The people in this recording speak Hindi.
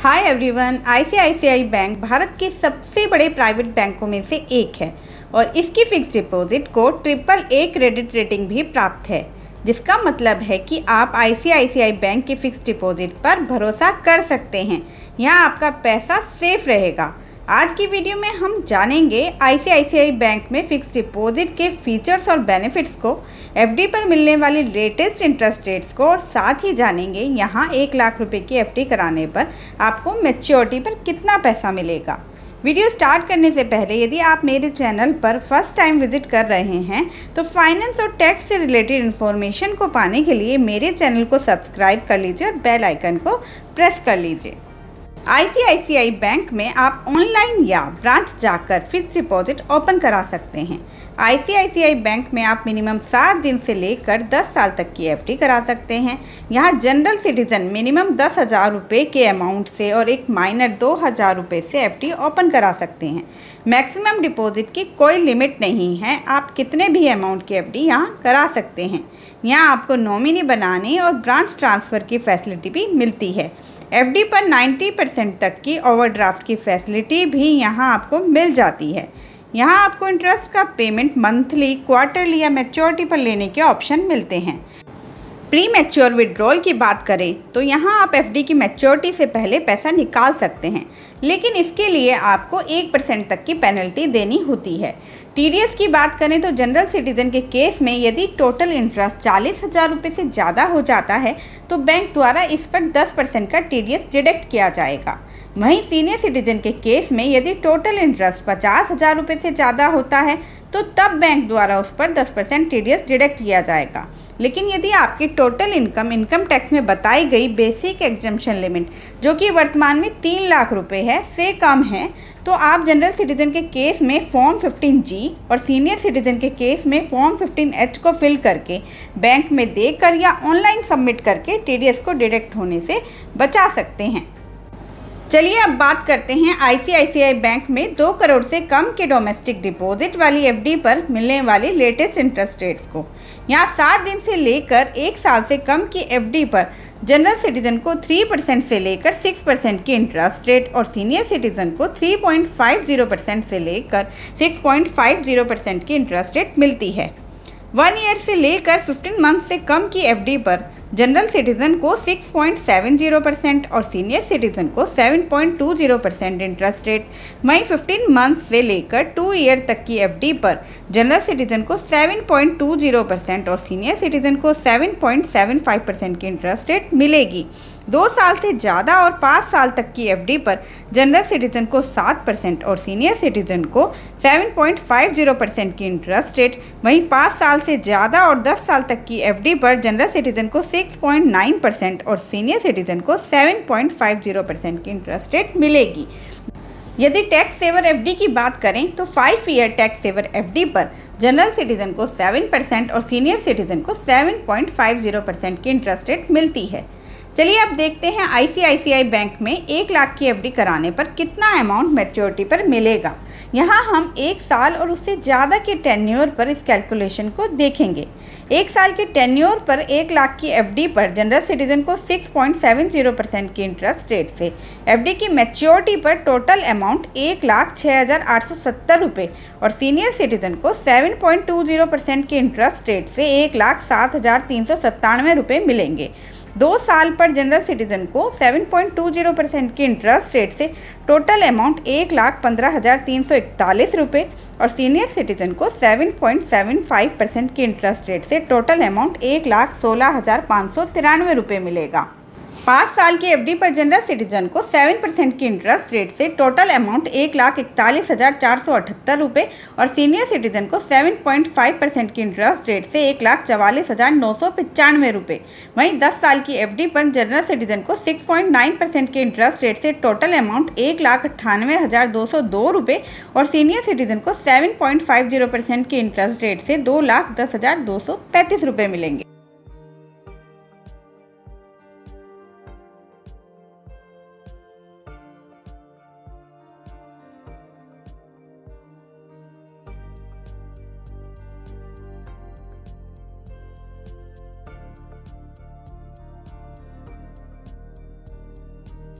Hi everyone, ICICI bank Bharat के सबसे बड़े प्राइवेट बैंकों में से एक है और इसकी फिक्स डिपॉजिट को AAA क्रेडिट रेटिंग भी प्राप्त है, जिसका मतलब है कि आप आईसीआईसीआई बैंक की फिक्स डिपॉजिट पर भरोसा कर सकते हैं। यहाँ आपका पैसा सेफ रहेगा। आज की वीडियो में हम जानेंगे आईसीआईसीआई बैंक में फिक्स डिपॉजिट के फीचर्स और बेनिफिट्स को, एफडी पर मिलने वाली लेटेस्ट इंटरेस्ट रेट्स को और साथ ही जानेंगे यहाँ 1 लाख रुपए की एफडी कराने पर आपको मैच्योरिटी पर कितना पैसा मिलेगा। वीडियो स्टार्ट करने से पहले यदि आप मेरे चैनल पर फर्स्ट टाइम विजिट कर रहे हैं तो फाइनेंस और टैक्स से रिलेटेड इन्फॉर्मेशन को पाने के लिए मेरे चैनल को सब्सक्राइब कर लीजिए और बेल आइकन को प्रेस कर लीजिए। आईसीआईसीआई बैंक में आप ऑनलाइन या ब्रांच जाकर फिक्स डिपॉजिट ओपन करा सकते हैं। आईसीआईसीआई बैंक में आप मिनिमम 7 दिन से लेकर 10 साल तक की एफडी करा सकते हैं। यहाँ जनरल सिटीजन मिनिमम 10,000 रुपये के अमाउंट से और एक माइनर 2,000 रुपये से एफडी ओपन करा सकते हैं। मैक्सिमम डिपॉजिट की कोई लिमिट नहीं है, आप कितने भी अमाउंट की एफडी यहाँ करा सकते हैं। यहाँ आपको नॉमिनी बनाने और ब्रांच ट्रांसफ़र की फैसिलिटी भी मिलती है। एफडी पर 90% तक की ओवरड्राफ्ट की फैसिलिटी भी यहाँ आपको मिल जाती है। यहाँ आपको इंटरेस्ट का पेमेंट मंथली, क्वार्टरली या मैच्योरिटी पर लेने के ऑप्शन मिलते हैं। प्री मैच्योर विड्रॉल की बात करें तो यहाँ आप एफडी की मैच्योरिटी से पहले पैसा निकाल सकते हैं, लेकिन इसके लिए आपको 1% तक की पेनल्टी देनी होती है। टीडीएस की बात करें तो जनरल सिटीजन के केस में यदि टोटल इंटरेस्ट 40,000 रुपये से ज़्यादा हो जाता है तो बैंक द्वारा इस पर 10% का टीडीएस डिडक्ट किया जाएगा। वहीं सीनियर सिटीजन के केस में यदि टोटल इंटरेस्ट 50,000 रुपये से ज़्यादा होता है तो तब बैंक द्वारा उस पर 10% टीडीएस डिडक्ट किया जाएगा। लेकिन यदि आपकी टोटल इनकम टैक्स में बताई गई बेसिक एग्जम्पशन लिमिट, जो कि वर्तमान में 3 लाख रुपए है, से कम है तो आप जनरल सिटीजन के केस में फॉर्म 15G और सीनियर सिटीजन के केस में फॉर्म 15H को फिल करके बैंक में देकर या ऑनलाइन सबमिट करके टीडीएस को डिडक्ट होने से बचा सकते हैं। चलिए अब बात करते हैं आईसीआईसीआई बैंक में 2 करोड़ से कम के डोमेस्टिक डिपॉजिट वाली एफडी पर मिलने वाली लेटेस्ट इंटरेस्ट रेट्स को। यहाँ 7 दिन से लेकर 1 साल से कम की एफडी पर जनरल सिटीजन को 3% से लेकर 6% की इंटरेस्ट रेट और सीनियर सिटीजन को 3.50% से लेकर 6.50% की इंटरेस्ट रेट मिलती है। 1 ईयर से लेकर 15 मंथ से कम की एफडी पर जनरल सिटीजन को 6.70% और सीनियर सिटीजन को 7.20% इंटरेस्ट रेट। वहीं 15 मंथ से लेकर 2 ईयर तक की एफडी पर जनरल सिटीजन को 7.20% और सीनियर सिटीजन को 7.75% की इंटरेस्ट रेट मिलेगी। 2 साल से ज़्यादा और 5 साल तक की एफडी पर जनरल सिटीजन को 7% और सीनियर सिटीजन को 7.50% की इंटरेस्ट रेट। वहीं 5 साल से ज़्यादा और 10 साल तक की एफडी पर जनरल सिटीजन को 6.9% और सीनियर सिटीजन को 7.50% की इंटरेस्ट रेट मिलेगी। यदि टैक्स सेवर एफडी की बात करें तो 5 ईयर टैक्स सेवर एफडी पर जनरल सिटीजन को 7% और सीनियर सिटीजन को 7.50% की इंटरेस्ट रेट मिलती है। चलिए अब देखते हैं आईसीआईसीआई बैंक में 1 लाख की एफडी कराने पर कितना अमाउंट मैच्योरिटी पर मिलेगा। यहाँ हम 1 साल और उससे ज़्यादा के टेन्योर पर इस कैलकुलेशन को देखेंगे। 1 साल के टेन्योर पर 1 लाख की एफडी पर जनरल सिटीजन को 6.70% की इंटरेस्ट रेट से एफडी की मैच्योरिटी पर टोटल अमाउंट 1,06,870 रुपये और सीनियर सिटीजन को 7.20% की इंटरेस्ट रेट से 1,07,397 रुपये मिलेंगे। 2 साल पर जनरल सिटीजन को 7.20% की इंटरेस्ट रेट से टोटल अमाउंट 1,15,341 रुपये और सीनियर सिटीजन को 7.75% की इंटरेस्ट रेट से टोटल अमाउंट 1,16,593 रुपये मिलेगा। 5 साल की एफडी पर जनरल सिटीजन को 7% की इंटरेस्ट रेट से टोटल अमाउंट 1,41,478 रुपये और सीनियर सिटीजन को 7.5% की इंटरेस्ट रेट से 1,44,995 रुपये। वहीं 10 साल की एफडी पर जनरल सिटीजन को 6.9% की इंटरेस्ट रेट से टोटल अमाउंट 1,98,202 रुपये और सीनियर सिटीजन को 7.50% की इंटरेस्ट रेट से 2,10,235 रुपये मिलेंगे।